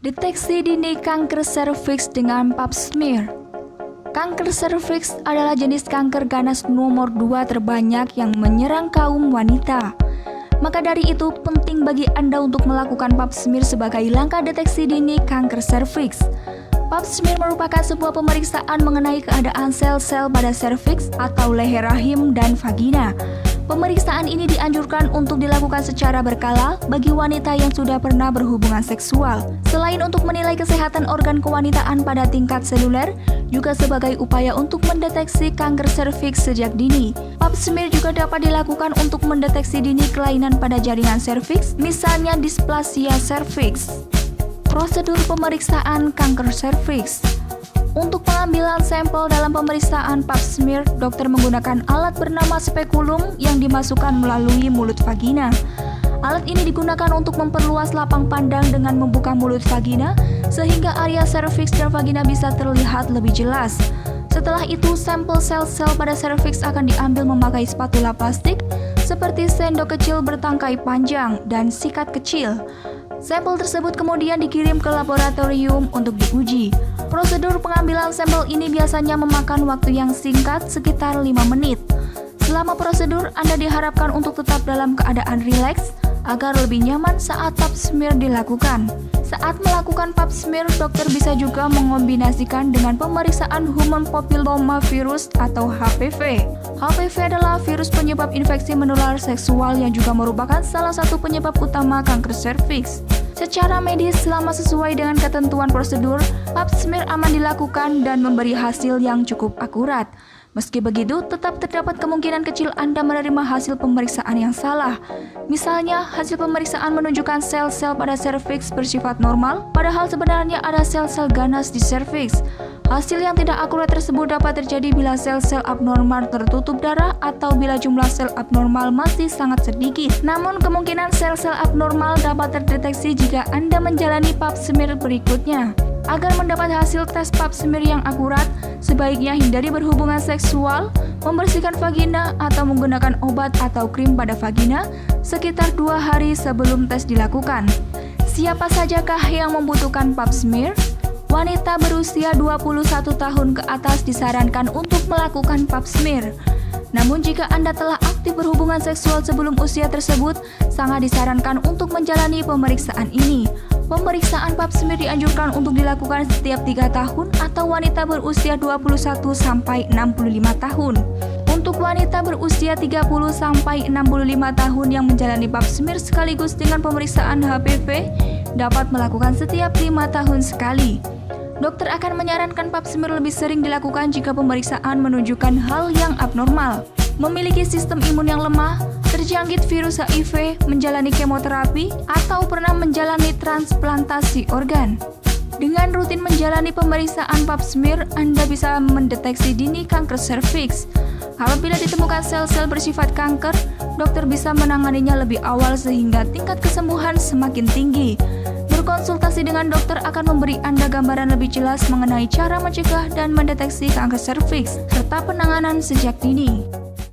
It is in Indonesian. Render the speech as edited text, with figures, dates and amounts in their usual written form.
Deteksi dini kanker serviks dengan pap smear. Kanker serviks adalah jenis kanker ganas nomor 2 terbanyak yang menyerang kaum wanita. Maka dari itu penting bagi Anda untuk melakukan pap smear sebagai langkah deteksi dini kanker serviks. Pap smear merupakan sebuah pemeriksaan mengenai keadaan sel-sel pada serviks atau leher rahim dan vagina. Pemeriksaan ini dianjurkan untuk dilakukan secara berkala bagi wanita yang sudah pernah berhubungan seksual. Selain untuk menilai kesehatan organ kewanitaan pada tingkat seluler, juga sebagai upaya untuk mendeteksi kanker serviks sejak dini. Pap smear juga dapat dilakukan untuk mendeteksi dini kelainan pada jaringan serviks, misalnya displasia serviks. Prosedur pemeriksaan kanker serviks. Untuk pengambilan sampel dalam pemeriksaan pap smear, dokter menggunakan alat bernama spekulum yang dimasukkan melalui mulut vagina. Alat ini digunakan untuk memperluas lapang pandang dengan membuka mulut vagina, sehingga area serviks dan vagina bisa terlihat lebih jelas. Setelah itu, sampel sel-sel pada serviks akan diambil memakai spatula plastik, seperti sendok kecil bertangkai panjang dan sikat kecil. Sampel tersebut kemudian dikirim ke laboratorium untuk diuji. Prosedur pengambilan sampel ini biasanya memakan waktu yang singkat, sekitar 5 menit. Selama prosedur, Anda diharapkan untuk tetap dalam keadaan rileks agar lebih nyaman saat pap smear dilakukan. Saat melakukan pap smear, dokter bisa juga mengombinasikan dengan pemeriksaan human papilloma virus atau HPV. HPV adalah virus penyebab infeksi menular seksual yang juga merupakan salah satu penyebab utama kanker serviks. Secara medis, selama sesuai dengan ketentuan prosedur, pap smear aman dilakukan dan memberi hasil yang cukup akurat. Meski begitu, tetap terdapat kemungkinan kecil Anda menerima hasil pemeriksaan yang salah. Misalnya, hasil pemeriksaan menunjukkan sel-sel pada serviks bersifat normal, padahal sebenarnya ada sel-sel ganas di serviks. Hasil yang tidak akurat tersebut dapat terjadi bila sel-sel abnormal tertutup darah atau bila jumlah sel abnormal masih sangat sedikit. Namun, kemungkinan sel-sel abnormal dapat terdeteksi jika Anda menjalani pap smear berikutnya. Agar mendapat hasil tes pap smear yang akurat, sebaiknya hindari berhubungan seksual, membersihkan vagina, atau menggunakan obat atau krim pada vagina sekitar 2 hari sebelum tes dilakukan. Siapa sajakah yang membutuhkan pap smear? Wanita berusia 21 tahun ke atas disarankan untuk melakukan pap smear. Namun jika Anda telah aktif berhubungan seksual sebelum usia tersebut, sangat disarankan untuk menjalani pemeriksaan ini. Pemeriksaan pap smear dianjurkan untuk dilakukan setiap 3 tahun atau wanita berusia 21 sampai 65 tahun. Untuk wanita berusia 30 sampai 65 tahun yang menjalani pap smear sekaligus dengan pemeriksaan HPV dapat melakukan setiap 5 tahun sekali. Dokter akan menyarankan pap smear lebih sering dilakukan jika pemeriksaan menunjukkan hal yang abnormal, memiliki sistem imun yang lemah, terjangkit virus HIV, menjalani kemoterapi, atau pernah menjalani transplantasi organ. Dengan rutin menjalani pemeriksaan pap smear, Anda bisa mendeteksi dini kanker serviks. Apabila ditemukan sel-sel bersifat kanker, dokter bisa menanganinya lebih awal sehingga tingkat kesembuhan semakin tinggi. Berkonsultasi dengan dokter akan memberi Anda gambaran lebih jelas mengenai cara mencegah dan mendeteksi kanker serviks serta penanganan sejak dini.